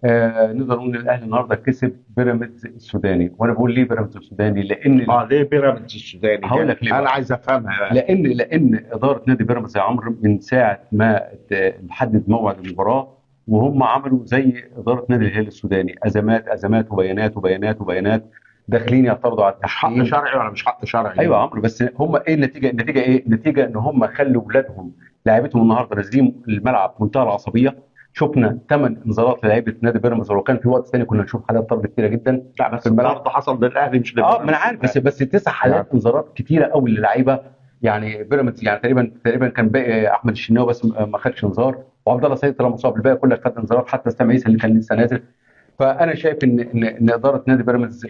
نقدر نقول ان الاهلي النهارده كسب بيراميدز السوداني. وانا بقول ليه بيراميدز السوداني؟ لان ليه بيراميدز السوداني هقول ده؟ لك ليه انا بقى. عايز افهمها بقى. لان اداره نادي بيراميدز يا عمرو من ساعه ما حدد موعد المباراه وهم عملوا زي اداره نادي الهلال السوداني، ازمات ازمات وبيانات وبيانات وبيانات، داخلين يعترضوا على مش حق التحكيم. شرعي ولا مش حق شرعي ايوه يا دي؟ عمرو، بس هم ايه النتيجه؟ النتيجه ايه؟ النتيجه ان هم خلوا اولادهم لاعيبتهم النهارده نازلين الملعب منتهى العصبيه. شفنا 8 انذارات للاعيبه نادي بيراميدز، ولو كان في وقت ثاني كنا نشوف حالات طرد كتيره جدا لا في بس الملعب. الطرد حصل للاهلي مش اه، ما انا لبيراميدز. عارف، بس 9 حالات يعني انذارات كتيره قوي للعيبه. يعني بيراميدز يعني تقريبا كان باقي احمد الشناوي بس ما خدش انذار، وعبد الله سعيد طلع مصاب، الباقي كلها خد انذارات، حتى سامي عيسى اللي كان لسه نازل. فانا شايف ان اداره نادي بيراميدز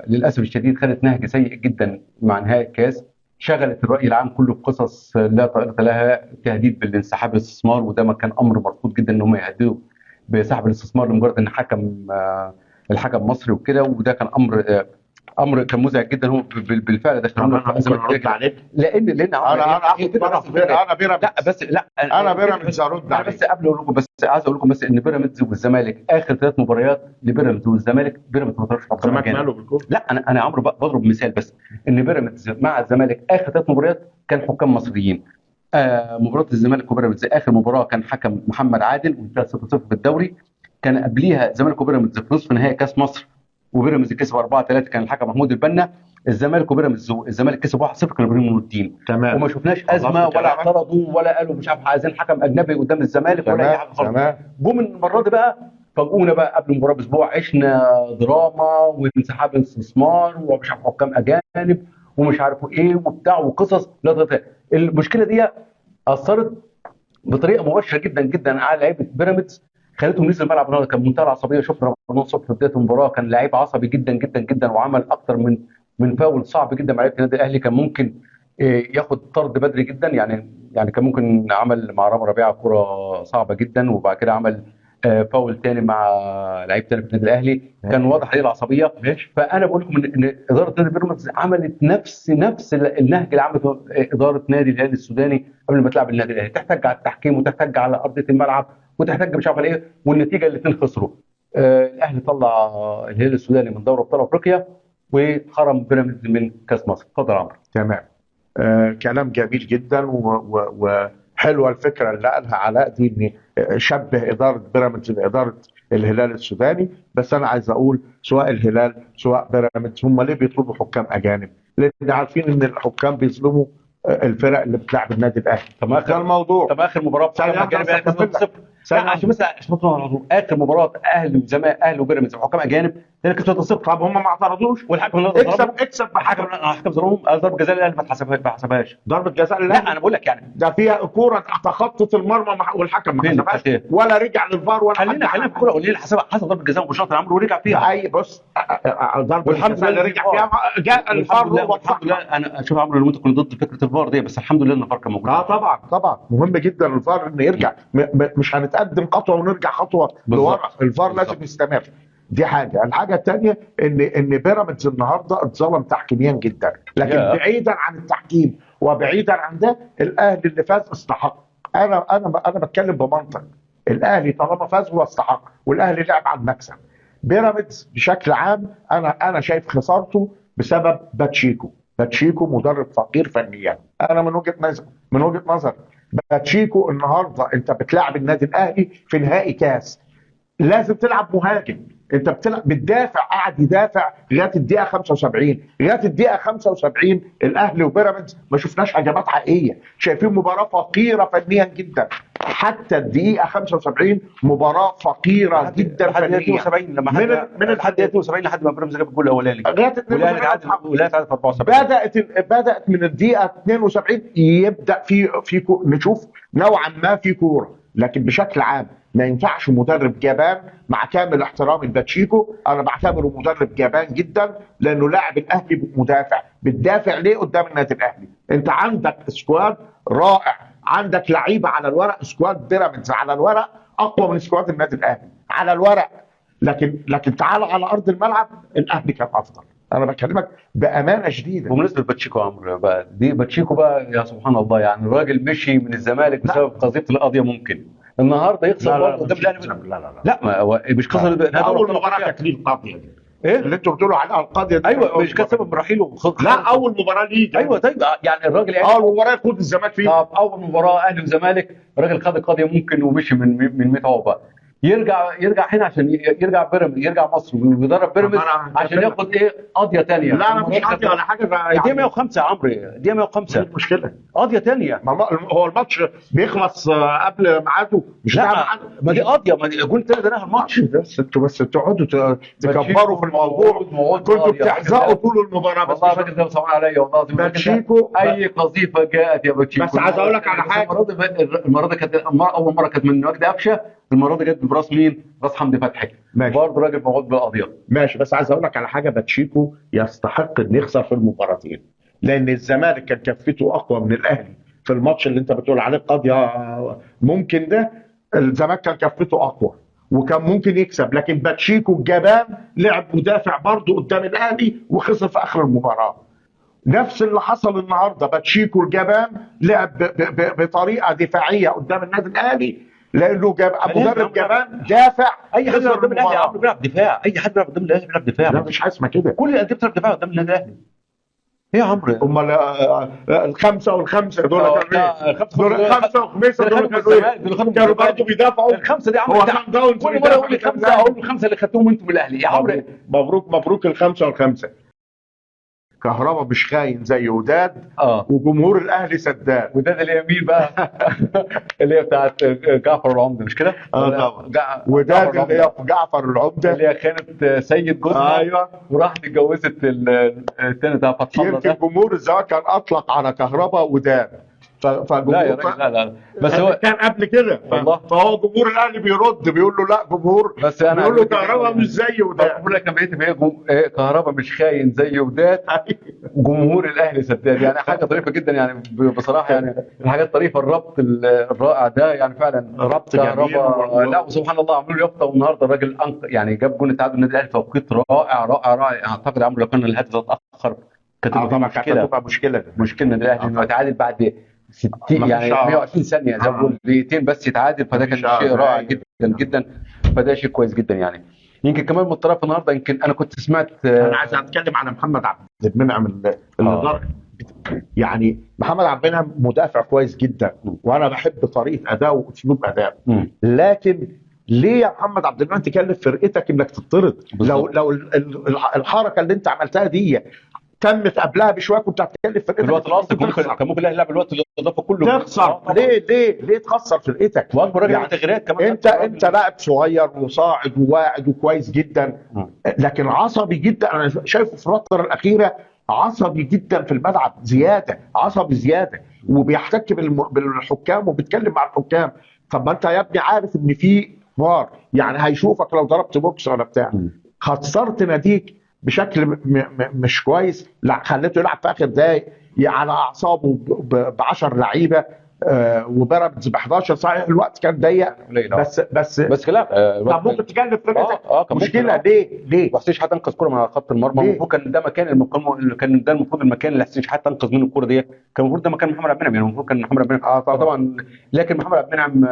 للاسف الشديد خدت نهج سيء جدا مع نهائي الكاس. شغلت الراي العام كله بقصص لا طائله لها، تهديد بالانسحاب الاستثمار، وده ما كان امر مرفوض جدا ان هم يهددوا بسحب الاستثمار لمجرد ان الحكم مصري وكده. وده كان امر كان مزعج جدا. هم بالفعل طب دخلونا انا في ازمات ممكن كبيره ارد كده. عليك؟ لان عمرو انا هي اخد الفكره بس طرف الفكره إيه؟ انا لا بيراميدز. بس لا انا الفكره بيراميدز بس. ارد انا بس عليك. قبل اقول لكم، بس عايز اقول لكم بس ان بيراميدز والزمالك اخر 3 مباريات لبيراميدز والزمالك، بيراميدز ما طلعش حكام الزمالك اجانب. ماله بالكوره؟ لا، انا يا عمرو بضرب مثال بس، ان بيراميدز مع الزمالك اخر 3 مباريات كان حكام مصريين. مباراه الزمالك وبيراميدز اخر مباراه كان حكم محمد عادل وانتهى 0-0 في الدوري. كان قبليها الزمالك وبيراميدز في نصف نهائي كاس مصر، وبيراميدز كسب 4-3، كان الحكم محمود البنا. الزمالك وبيراميدز الزمالك كسب 1-0، كان ابراهيم نور الدين. تمام. وما شفناش خلصت ازمه ولا كلامك. اعترضوا ولا قالوا مش عارف عايزين حكم اجنبي قدام الزمالك ولا اي تمام حاجه خالص. تمام. جم المره دي بقى فاجئونا بقى قبل المباراه باسبوع، عشنا دراما وانسحاب استثمار ومش عارف حكام اجانب ومش عارف ايه وبتاع وقصص لا تطاق. المشكله دي اثرت بطريقه مباشره جدا جدا على لعيبه بيراميدز، خلتهم نزل الملعب النهارده كان منتهى العصبيه. شفنا رمضان صبحي في بدايه المباراه كان لعيب عصبي جدا جدا جدا، وعمل اكتر من فاول صعب جدا مع لعيبه النادي الاهلي. كان ممكن ياخد طرد بدري جدا، يعني كان ممكن عمل مع رامي ربيعه كره صعبه جدا، وبعد كده عمل فاول تاني مع لعيب تاني في النادي الاهلي. كان ماشي واضح عليه العصبيه. ماشي. فانا بقول لكم ان اداره نادي بيراميدز عملت نفس النهج اللي عملته اداره نادي الهلال السوداني قبل ما تلعب النادي الاهلي، تحتج على التحكيم وتحتج على ارضيه الملعب وتحتج مش عارف على ايه، والنتيجه الاثنين خسروا. الاهلي طلع الهلال السوداني من دوري ابطال افريقيا، وحرم بيراميدز من كاس مصر. اتفضل يا عمرو. تمام. كلام جميل جدا وحلوه الفكره اللي قالها علاء دي، ان شبه اداره بيراميدز باداره الهلال السوداني. بس انا عايز اقول سواء الهلال سواء بيراميدز هم ليه بيطلبوا حكام اجانب؟ لان عارفين ان الحكام بيظلموا الفرق اللي بتلعب النادي الاهلي. طب ده اخر الموضوع. طب اخر مباراه ثانيه بحكم واحده اجانب بس يعني كسبت اكمل لك. 0. لا، ثانيه عشان واحده. بس عشان نطلع على طول. اخر مباراه اهلي وزمالك، اهلي وبيراميدز بحكام اجانب، هي كسبت 0. طب هم ما اعترضوش؟ والحكم النهارده اكسب ضربهم. اكسب الحكم بحكم. الحكم ضربهم ضربه جزاء الاهلي ما حسبهاش. ضربه جزاء لا، للاهلي. انا بقول لك يعني ده فيها كوره تخطط المرمى والحكم ما فين حسبهاش التحتيه. ولا رجع للفار ولا حد خلينا في الكوره قليل، حسب ضربه جزاء مباشره يا عمرو ورجع فيها. اي بص. ضربه والحمد الجزاء لله اللي ان في رجع فار. فيها جاء الفار والحمد لله. ووضحها. انا اشوف عمرو لو انت كنت ضد فكره الفار دي، بس الحمد لله ان الفار كان موجود. اه طبعا طبعا مهم جدا الفار انه يرجع. مش هنتقدم خطوه ونرجع خطوه لورا. بالظبط الفار بالظبط. لازم يستمر. دي حاجه. الحاجه الثانيه ان بيراميدز النهارده اتظلم تحكيميا جدا، لكن يا بعيدا عن التحكيم وبعيدا عن ده الاهلي اللي فاز استحق. انا بتكلم بمنطق. الاهلي طالما فاز هو استحق، والاهلي لعب على المكسب. بيراميدز بشكل عام انا شايف خسارته بسبب باتشيكو مدرب فقير فنيا. انا من وجهة نظر باتشيكو النهارده انت بتلعب النادي الاهلي في نهائي كاس، لازم تلعب مهاجم. انت بتدافع، قاعد يدافع لغايه الدقيقه 75. لغايه الدقيقه 75 الاهلي وبيراميدز ما شفناش هجمات حقيقيه، شايفين مباراه فقيره فنيا جدا. حتى الدقيقه 75 مباراه فقيره جدا لحد دقيقه فنيا. 72 لما من لحد دقيقه 72 لحد ما بيراميدز جاب الجول الاولاني. لغايه والاهلي 72 تعادل في 74. بدات من الدقيقه 72 يبدا نشوف نوعا ما في كوره. لكن بشكل عام ما ينفعش مدرب جبان، مع كامل احترامي لباتشيكو انا بعتبره مدرب جبان جدا، لانه لاعب الاهلي مدافع. بتدافع ليه قدام النادي الاهلي؟ انت عندك سكواد رائع، عندك لعيبه على الورق. سكواد بيراميدز على الورق اقوى من سكواد النادي الاهلي على الورق، لكن تعال على ارض الملعب الاهلي كان افضل. انا بكلمك بامانه شديده. بمناسبه باتشيكو يا عمرو بقى، دي باتشيكو بقى يا سبحان الله، يعني الراجل مشي من الزمالك لا بسبب قضيه القضيه ممكن. النهارده يخسر لا لا برضه لا قدام مش الاهلي. يكسب. لا لا لا لا ما هو مش خسر نهائي دوري اول ابطال مباراه افريقيا. كانت ليه القاضيه دي ايه؟ اللي انتوا بتقولوا عليها القاضيه دي. ايوه مش كان سبب رحيله لا اول مباراه ليه ده. ايوه طيب يعني الراجل يعني اول مباراه يقود الزمالك فيها. طب اول مباراه اهلي وزمالك الراجل خد القضيه ممكن ومشي من متعه بقى، يرجع هنا عشان يرجع بيراميدز، يرجع مصر ويدرب بيراميدز عشان ياخد ايه قضيه ثانيه. لا لا مش قاضيه ولا حاجه دي 105 يا عمرو، دي 105 المشكله. قضيه ثانيه. هو الماتش بيخلص قبل ميعاده مش لا ميعاد. ما دي قضيه، ما دي جول تاني ده نهى الماتش. بس تقعدوا تكبروا في الموضوع. كنتوا بتحزقوا طول المباراه. بس والله الراجل ده صعبان عليا والله. باتشيكو اي قذيفه جاءت يا باتشيكو. بس عايز اقول لك على حاجه. المره دي كانت اول مره كانت من وجدي قفشه، المره دي جت براس مين؟ راس حمدي فتحي. برضه راجل موعود بالقضيه. ماشي بس عايز اقول لك على حاجه. باتشيكو يستحق ان يخسر في المباراتين لان الزمالك كان كفته اقوى من الاهلي في الماتش اللي انت بتقول عليه قضيه ممكن ده. الزمالك كان كفته اقوى وكان ممكن يكسب، لكن باتشيكو الجبان لعب مدافع برضه قدام الاهلي وخسر في اخر المباراه. نفس اللي حصل النهارده. باتشيكو الجبان لعب بطريقه دفاعيه قدام النادي الاهلي لانه مدرب جبان دافع. اي حد بيلعب قدام الاهلي يا عم بيلعب دفاع، اي حد بيلعب قدام الاهلي بيلعب دفاع. لا مش حاجه اسمها كده. كل الانديه بتلعب دفاع قدام النادي الاهلي. ايه يا عمرو؟ امال الخمسه والخمسه دول كانوا ايه؟ دول الخمسه وخميسه دول كانوا ايه؟ كانوا برضه بيدافعوا. الخمسه دي يا عمرو هو سان داونز كل مره اقول الخمسه اقول الخمسه اللي خدتوهم انتم من الاهلي يا عمرو. مبروك مبروك الخمسه والخمسه. كهربا مش خاين زي وداد وجمهور الاهلي سداد. وداد اللي هي مين بقى؟ اللي هي بتاعت جعفر العمده مش كده؟ طبعا. وداد اللي هي جعفر العمده اللي هي كانت سيد جوزها. ايوه وراحت اتجوزت الثاني ده فتح الله. يمكن جمهور الزمالك كان اطلق على كهربا وداد. لا يا راجل لا بس هو كان قبل كده. فهو جمهور الاهلي بيرد بيقول له لا جمهور بس انا بيقول له كهربا مش زي وداد. بقول لك لما بقيت كهربا مش خاين زي وداد جمهور الاهلي سداد. يعني حاجه طريفه جدا يعني بصراحه. يعني الحاجات الطريفه الربط الرائع ده يعني فعلا ربط جميل. لا وسبحان الله عملوا له يافطه والنهارده الراجل يعني جاب جون التعادل النادي الاهلي في توقيت رائع رائع رائع. اعتقد عمرو لو كان الهدف اتاخر كانت هتبقى مشكله. مشكله النادي الاهلي انه يتعادل بعد 60 يعني 120 ثانيه زي ما بقول دقيقتين بس يتعادل. فده كان شيء رائع جدا جدا. فده شيء كويس جدا يعني. يمكن كمان من الطرف النهارده يمكن انا كنت سمعت انا عايز اتكلم على محمد عبد المنعم اللي يعني محمد عبد المنعم مدافع كويس جدا وانا بحب طريقه اداؤه واسلوب اداؤه. لكن ليه يا محمد عبد المنعم تكلف فرقتك انك تطرد؟ لو الحركه اللي انت عملتها دي تمت قبلها بشويه كنت هتكلف فرقتك. الوقت الاصلي كان ممكن الاهلي يلعب الوقت الاضافي كله تخسر. ليه تخسر فرقتك؟ واكبر راجل يعني تغييرات كمان. انت لاعب صغير وصاعد وواعد وكويس جدا لكن عصبي جدا. انا شايفه في الفتره الاخيره عصبي جدا في الملعب زياده. عصبي زياده وبيحتك بالحكام وبيتكلم مع الحكام. طب ما انت يا ابني عارف ان في فار يعني هيشوفك لو ضربت بوكس ولا بتاع. خسرت ناديك بشكل مش كويس. لا خليته يلعب في اخر دقايق على اعصابه ب 10 لعيبه وبيراميدز ب 11. صحيح الوقت كان ضيق بس لا طب ممكن تكلف فرقتك. مشكله ليه؟ وحسين شحات انقذ كوره من خط المرمى. المفروض كان ده مكان كان ده المفروض المكان اللي حسين شحات انقذ منه الكوره دي. كان المفروض ده مكان محمد عبد المنعم. يعني المفروض كان محمد عبد المنعم طبعا. لكن محمد عبد المنعم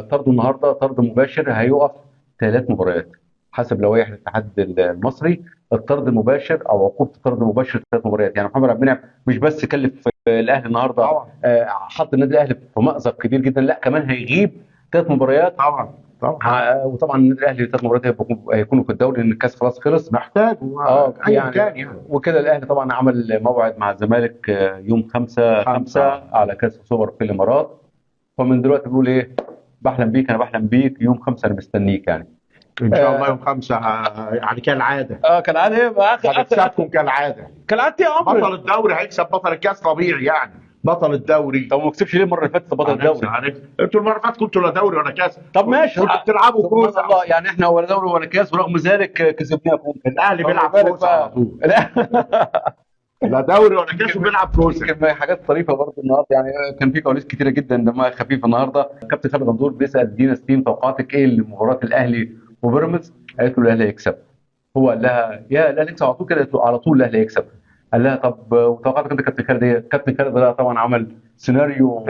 طرده النهارده طرد مباشر. هيقف 3 مباريات حسب لوائح الاتحاد المصري. الطرد المباشر او عقوبه الطرد المباشر 3 مباريات. يعني محمد عبد المنعم مش بس كلف الاهلي النهارده حط النادي الاهلي في مأزق كبير جدا، لا كمان هيغيب 3 مباريات طبعا. وطبعا النادي الاهلي 3 مباريات هيكونوا في الدوري لان الكاس خلاص خلص. محتاج يعني وكده الاهلي طبعا عمل موعد مع الزمالك يوم 5 على كاس السوبر في الامارات. فمن دلوقتي بيقول ايه؟ بحلم بيك انا بحلم بيك يوم 5 انا مستنيك يعني ان شاء الله يوم 5 يعني كالعاده. كالعاده يبقى هنكسبكم كالعاده يا عمرو. بطل الدوري هيكسب بطل الكاس طبيعي يعني. بطل الدوري. طب ما كسبش ليه المره اللي فاتت بطل الدوري؟ انتوا المره اللي فاتت كنتوا لا دوري ولا كاس. طب ماشي كنتوا بتلعبوا كوس الله. يعني احنا ولا دوري ولا كاس ورغم ذلك كسبناكم. الاهلي بيلعب كوس على طول. لا دوري ولا كاس وبيلعب كوس. كان حاجات طريفه برضه النهارده. يعني كان في كواليس كتيره جدا دمها خفيف النهارده. كابتن خالد غندور بيسال دينا ستين توقعاتك ايه لمباراه الاهلي وبيراميدز؟ قالت له الاهلي هيكسب. هو قال لها يا الاهلي هيكسب على طول كده. على طول الاهلي هيكسب. قال لها طب وتوقعتك انت كابتن خالد ايه؟ كابتن خالد ده طبعا عمل سيناريو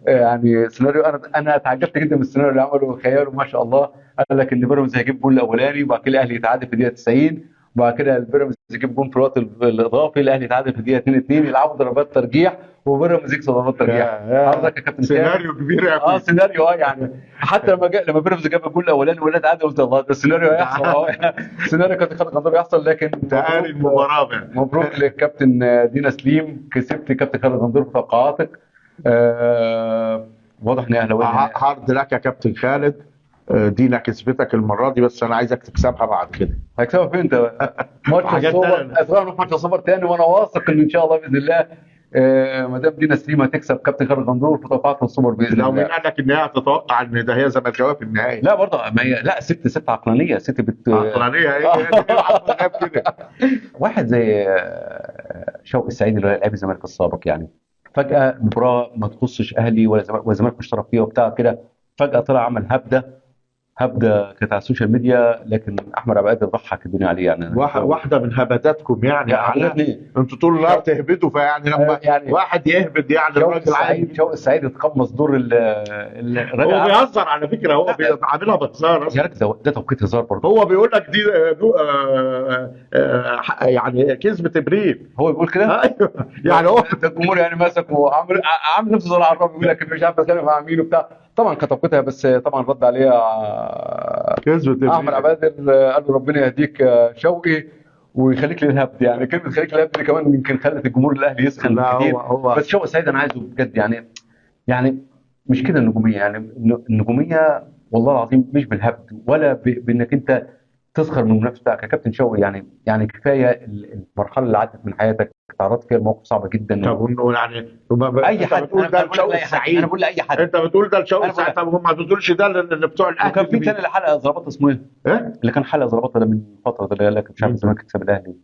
يعني سيناريو، انا اتعجبت جدا من السيناريو اللي عمله، خياله ما شاء الله. قال لك ان بيراميدز هيجيب جول الاولاني، وبعد كده الاهلي يتعادل في الدقيقه 90، وبعد كده البيراميدز يجيب جول في الوقت الاضافي، الاهلي يتعادل في الدقيقه 2-2، يلعبوا ضربات ترجيح وبيراميدز يكسب ضربات ترجيح. حضرتك يا كابتن خالد سيناريو كبير يا اخوي. سيناريو يعني حتى لما بيراميدز جاب الجول الاولاني ولا تعادل، قلت الله ده السيناريو هيحصل سيناريو كابتن خالد غندور يحصل. لكن تقاري المباراه بقى. مبروك للكابتن دينا سليم، كسبت كابتن خالد غندور في توقعاتك. واضح ان اهلاويه. هارد لك يا كابتن خالد. دينا كسبتك المره دي، بس انا عايزك تكسبها بعد كده. هكسبها فين انت بقى؟ ماتش حاجات السوبر، تانية. اسمعنا في ماتش السوبر تاني، وانا واثق ان شاء الله باذن الله مدام دينا سليم هتكسب كابتن خالد غندور في توقعات السوبر باذن لو الله. مين قال لك ان هي هتتوقع ان ده هي زملكاويه في النهائي؟ لا برضه ما هي لا، ست عقلانيه، ست عقلانيه ايه؟ كده. واحد زي شوقي السعيد اللي هو لاعب الزمالك السابق، يعني فجاه مباراه ما تخصش اهلي ولا زمالك، والزمالك مش طرف فيها وبتاع كده، فجاه طلع عمل هبده كانت على السوشيال ميديا، لكن احمد عبد القادر ضحك الدنيا عليه يعني. واحده من هبداتكم يعني. عجبتني. انتوا طول النهار تهبدوا، فيعني لما يعني واحد يهبد يعني الراجل عادي. شوقي السعيد يتقمص دور الراجل. هو بيهزر على فكره، هو عاملها بهزار. يا راجل ده توقيت هزار برضه. هو بيقول لك دي يعني كذبه ابريل. هو بيقول كده؟ ايوه يعني هو الجمهور يعني ماسك وعامل نفسه زي العراب، بيقول لك مش عارف اتكلم مع مين وبتاع. طبعا كانت توقيتها، بس طبعا رد عليها كذبه ابريل. احمد عبد القادر، قال له ربنا يهديك يا شوقي ويخليك للهبد. يعني كلمه خليك للهبد دي كمان يمكن خلت الجمهور الاهلي يسخن لا كتير. هو بس شوقي سعيد انا عايزه بجد، يعني مش كده النجوميه، يعني النجوميه والله العظيم مش بالهبد ولا بانك انت تسخر من المنافس بتاعك يا كابتن شوقي. يعني كفايه المرحله اللي عدت من حياتك، تعرضت فيها لمواقف صعبه جدا. طب يعني اي حد بتقول ده لشوقي السعيد. انا بقول لاي حد. انت بتقول ده لشوقي السعيد، طب هم ما بتقولش ده اللي بتوع الاهلي. وكان في تاني حلقه ظبطها، اسمه ايه؟ اللي كان حلقه ظبطها ده من فتره، ده اللي قال لك مش عارف الزمالك يكسب الاهلي،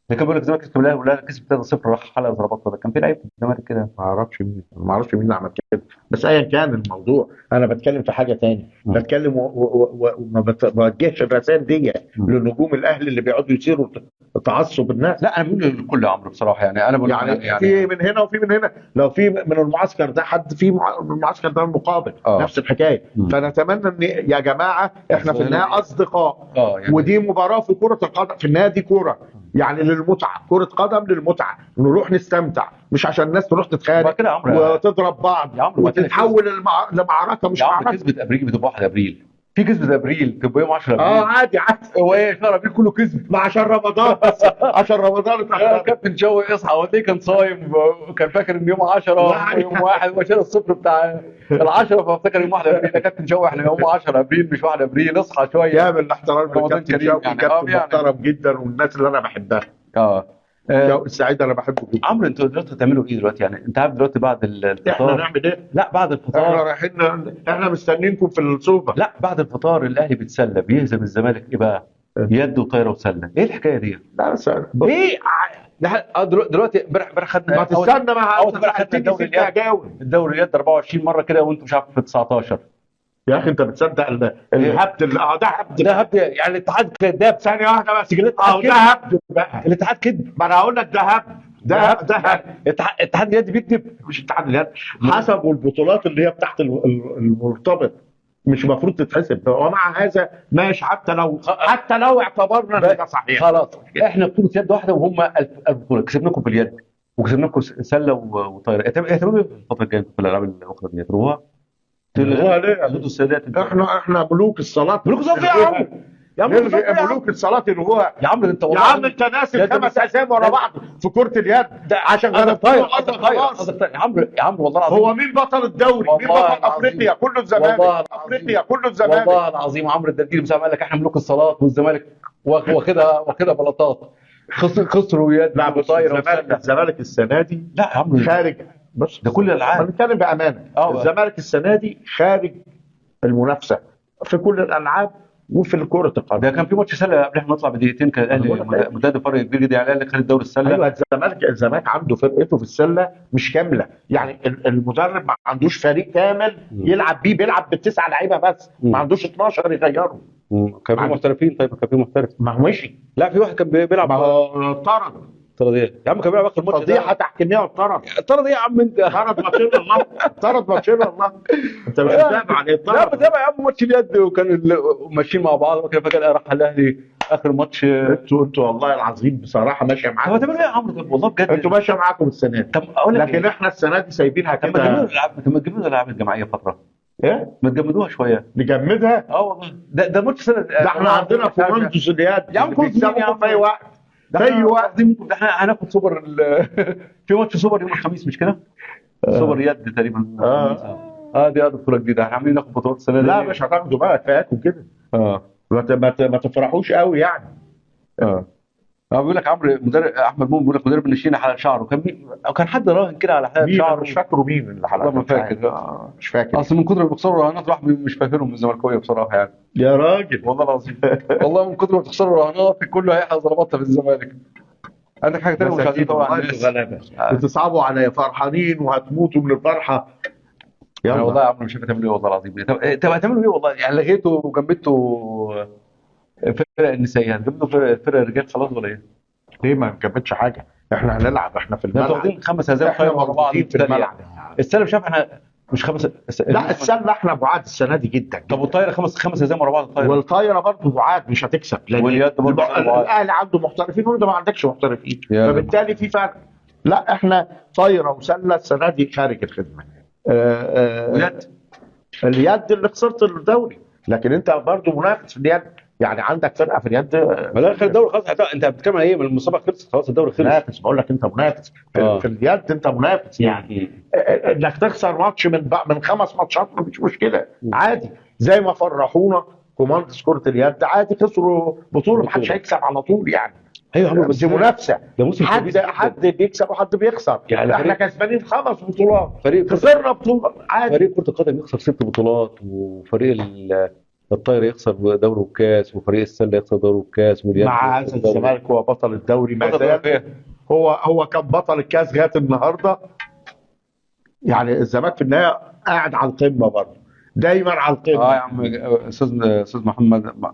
اللي كان بيقول لك الزمالك يكسب الاهلي ولا كسب 3-0 راح حلقه ظبطها. ده كان في لعيب في الزمالك كده، ما اعرفش مين اللي عمل كده، بس ايا كان الموضوع. انا بتكلم في حاجه تاني، بتكلم وما بوجهش الرسائل دي لنجوم الاهلي اللي بيقعدوا يثيروا تعصب الناس. لا انا بقول للكل يا عمرو بصراحه، يعني انا بقول يعني في من هنا وفي من هنا. لو في من المعسكر ده حد في من المعسكر ده المقابل نفس الحكايه. فنتمنى ان يا جماعه احنا في النهايه اصدقاء، يعني ودي مباراه في كره القدم، في النادي كوره يعني للمتعه، كره قدم للمتعه، نروح نستمتع مش عشان الناس تروح تتخانق وتضرب بعض وتتحول لمعركه مش معركه. كذبه ابريل بتبقى 1 ابريل، في كذبه ابريل تبقى يوم 10 ابريل. عادي. هو ايه شهر ابريل كله كذب؟ ما عشان رمضان بس. عشان رمضان كابتن شوقي اصحى وتلاقيه كان صايم وكان فاكر ان يوم 10 يوم 1 وشال الصفر بتاع ال10 فافتكر يوم 1 ابريل. ده كابتن شوقي احنا يوم 10 ابريل مش 1 ابريل، اصحى شويه. كامل الاحترام للكابتن شوقي، كابتن محترم جدا والناس اللي انا بحبها. شوقي السعيد انا بحبه جدا. عمرو انتوا دلوقتي هتعملوا ايه دلوقتي؟ يعني انت عارف دلوقتي بعد الفطار احنا نعمل ايه؟ لا بعد الفطار احنا رايحين، احنا مستنيينكم في السوبر. لا بعد الفطار الاهلي بيتسلى، بيهزم الزمالك ايه بقى؟ يد وطايره وسله. ايه الحكايه دي؟ لا بس ايه دلوقتي امبارح خدنا، ما تستنى امبارح خدنا الدوري اليد 24 مره كده وانتم مش عارف في 19. يا اخي انت بتصدق الهبد اللي ده هبد يعني الاتحاد كذاب. ثانيه واحده بس ده هبد بقى. الاتحاد كذب. ما انا هقول لك ده هبد. ده هبد. اتحاد اليد بيكذب. مش اتحاد اليد، حسبوا البطولات اللي هي بتاعت المرتبط مش المفروض تتحسب. ومع هذا ماشي، حتى لو اعتبرنا ان ده صحيح. خلاص احنا بطوله يد واحده وهم 1000 بطوله، كسبناكم في اليد وكسبناكم سله وطايره. اهتموا الفتره الجايه في الالعاب الاخرى دي، تروها ليه؟ السادات. احنا ملوك الصلاه. ملوك الصلاه يا عم. يا عم ملوك الصلاه يلغوها. يا عم انت والله يا عم انت ناسي 5 اسامي ورا بعض في كرة اليد عشان غلبتوا خلاص. يا عم والله العظيم. هو مين بطل الدوري؟ مين بطل افريقيا؟ كله الزمالك. افريقيا كله الزمالك. والله العظيم عمرو الدرديري مسامح قال لك احنا ملوك الصلاه والزمالك واخدها بلاطات. خسروا يد وطايره. الزمالك السنه دي لا يا عم خارج. بص ده كل الالعاب بنتكلم بامانه. الزمالك السنه دي خارج المنافسه في كل الالعاب وفي كره القدم. ده كان في ماتش سله قبل احنا نطلع بدقيقتين كان الاهلي مداد فرق كبير جدا يعني الاهلي خد الدوري السله. ايوه الزمالك عنده فرقته في السله مش كامله، يعني المدرب ما عندوش فريق كامل يلعب بيه، بيلعب ب9 لعيبه بس، ما عندوش 12 يغيروا. كان في محترفين. طيب كان في محترف ما هو مشي. لا في واحد كان بيلعب، ما هو الطرد ايه يا عم؟ كان بيلعب اخر ماتش فضيحه ده. تحكيميه وطرد. الطرد ايه يا عم انت؟ طرد ماتشين والله، طرد ماتشين والله. انت مش متابع ليه لا طرد؟ بتابع يا عم ماتش اليد، وكان ماشيين مع بعض وكده، فجاه راح الاهلي اخر ماتش. انتوا والله العظيم بصراحه ماشيه طب معاكم. هتعملوا ايه يا عمرو؟ طب والله بجد انتوا ماشيه معاكم السنه دي. طب اقول لك لكن إيه؟ احنا السنه دي سايبينها طب ما تجمدوا كده. الالعاب، طب ما تجمدوا الالعاب الجماعيه فتره، ايه؟ ما تجمدوها شويه. نجمدها. اه والله ده ماتش سنه. ده احنا عندنا كوماندوز اليد يا عم كوماندوز مين يا عم؟ في اي وقت. ده في اي وقت. ده احنا هناخد سوبر في ماتش سوبر يوم الخميس مش كده؟ سوبر يد تقريبا. دي بطوله جديده، احنا عاملين ناخد بطولات السنه دي. لا مش هتاخدوا بقى كفاياكم كده. اه ما تفرحوش قوي يعني. بيقول لك عمرو مدرب احمد مؤمن، بيقول لك مدرب النشينا حلق شعره، كان حد راهن كده على حلق مين؟ شعره. مش فاكره مين اللي حلقه. والله ما فاكر. مش فاكر. اصل من كتر ما بيخسروا رهانات الواحد مش فاكرهم من الزملكاويه بصراحه يعني. يا راجل والله العظيم والله من كتر ما بتخسروا رهانات كله هيحرز ضرباتها في الزمالك. عندك حاجه ثانيه مش عايزين طبعا والله انتوا غلابه بتصعبوا عليا، فرحانين وهتموتوا من الفرحه. انا والله يا عمرو مش عارف تعملوا ايه والله العظيم. طب هتعملوا ايه والله؟ يعني لغيتوا وجمدتوا فرق النسائيه، هتجمدوا فرق الرجال خلاص ولا ايه؟ ليه ما جابتش حاجه؟ احنا هنلعب، احنا في انتوا الملعب. واخدين 5 هزايم احنا ورا بعض موجودين في الملعب. السله مش عارف احنا مش لا السله احنا بعاد السنه دي جدا. طب والطايره 5 هزايم ورا بعض الطايره. والطايره برضه بعاد مش هتكسب، لان واليد برضه الاهلي عنده محترفين وانت ما عندكش محترفين، فبالتالي في فرق. لا احنا طايره وسله السنه دي خارج الخدمه. واليد اليد اللي خسرت الدوري، لكن انت برضه منافس في اليد، يعني عندك فرقه في اليد. ما لا الدوري خلاص. انت بتتكلم عن ايه؟ من المسابقه خلصت خلاص، الدوري خلص. منافس، بقول لك انت منافس في اليد، انت منافس يعني. انك تخسر ماتش من 5 ماتشات مش مشكله، عادي. زي ما فرحونا كوماندوز كره اليد، عادي خسروا بطوله، ما حدش هيكسب على طول يعني. ايوه بس دي منافسه، ده موسم حد بيكسب وحد بيخسر يعني. احنا كسبانين 5 بطولات، فريق خسرنا بطوله عادي. فريق كره القدم يخسر 6 بطولات، وفريق الطايره يخسر دوري وكاس، وفريق السله يخسر دوري وكاس، مع هذا الزمالك هو بطل الدوري ما زال. هو كان بطل الكاس لغايه النهارده. يعني الزمالك في النهايه قاعد على القمه برضه، دايما على القمه. يا عم استاذ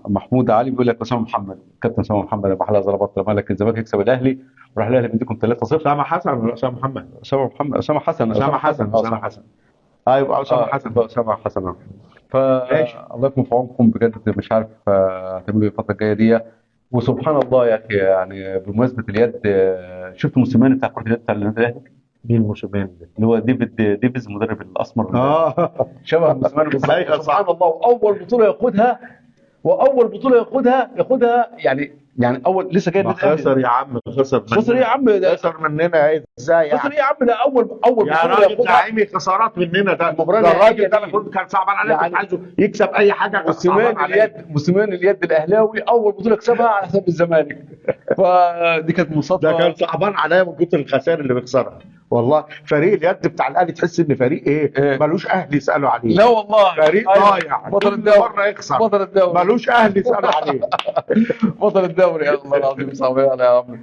محمود علي بيقول لك اسامه محمد، كابتن اسامه محمد لما حلقه ظبط لما لك الزمالك يكسب الاهلي وراح الاهلي بيديكم 3-0. اسامه حسن ولا اسامه محمد؟ اسامه حسن. ايوه اسامه حسن. اسامه حسن. الله يكون في عونكم بجد، مش عارف هتعملوا ايه الفتره الجايه دي. وسبحان الله يا اخي، يعني بمناسبه اليد، شفت موسيماني بتاع كره اليد بتاع النادي الاهلي؟ مين موسيماني ده؟ اللي هو ديفيز المدرب الاسمر. شبه موسيماني بالظبط. سبحان الله، واول بطوله ياخدها يعني اول لسه جاي. خسر يا عم، خسر يا عم، خسر مننا ازاي يعني؟ خسر يا عم، ده اول يا راجل، ده عيني خسارات مننا. ده الراجل ده المفروض كان صعبان عليه، يعني عايزه يكسب اي حاجه. موسيماني اليد الاهلاوي اول بطوله يكسبها على حساب الزمالك، فدي كانت مصادفه. ده كان صعبان عليا من كتر الخسائر اللي بيخسرها والله. فريق اليد بتاع الاهلي تحس ان فريق ايه؟ ملوش اهل يسالوا عليه. لا والله فريق ضايع، بطل الدوري مره يخسر، بطل الدوري ملوش اهل يسالوا عليه. بطل الدوري. يا الله العظيم صعب يا عم.